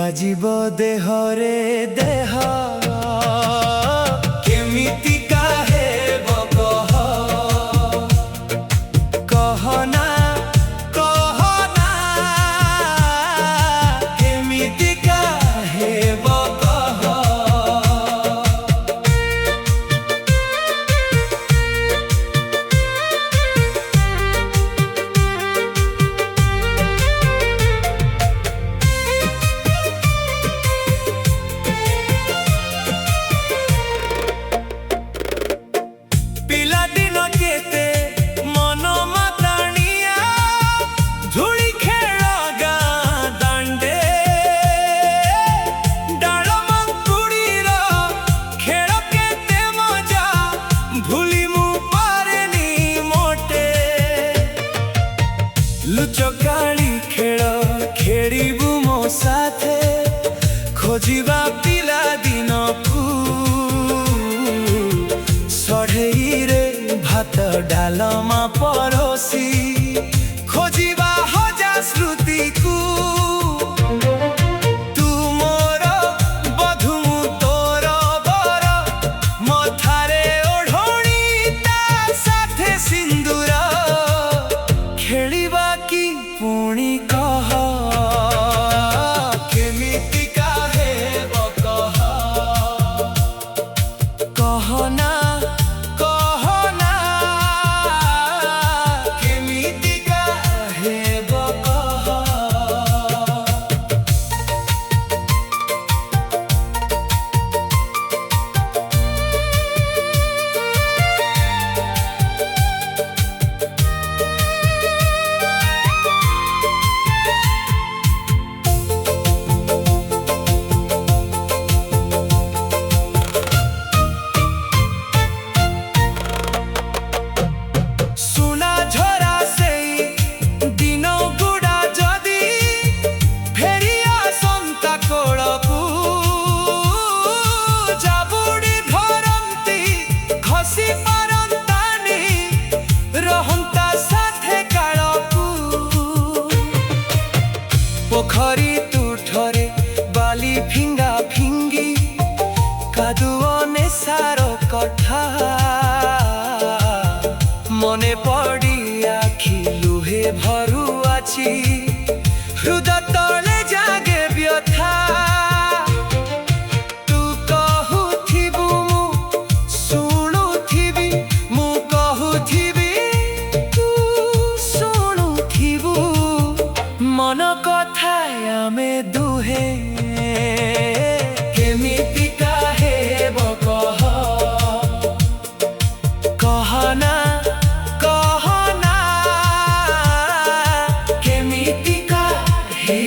बाजिब देहरे देह केमिति काहे बकह कहना कहना केमिति काहे बकह। लुचकाली खेल खेलिबु मो साथे खोजिबा पिला दिन को सढ़ई रे भात डालमा परोसी खोजिबा हजा स्मृति को तू मोर बधु तोर बर मथारे ओढ़णी ता साथे सिंदूर खेलिबा की पुणी कह केमिति काहे बकह कहना कहना केमिति काहे बकह। पोखरी तुठरे बाली फिंगा फिंगी कादुअने सारो कथा मने पड़ी आखि लुहे भरु आछि हृदय तले जागे व्यथा तू कहूथिबु मु शुणुथिबि मु कहूथिबि तू शुणुथिबु मन कथा आमे दुहे केमिति काहे बकह कहना कहना केमिति काहे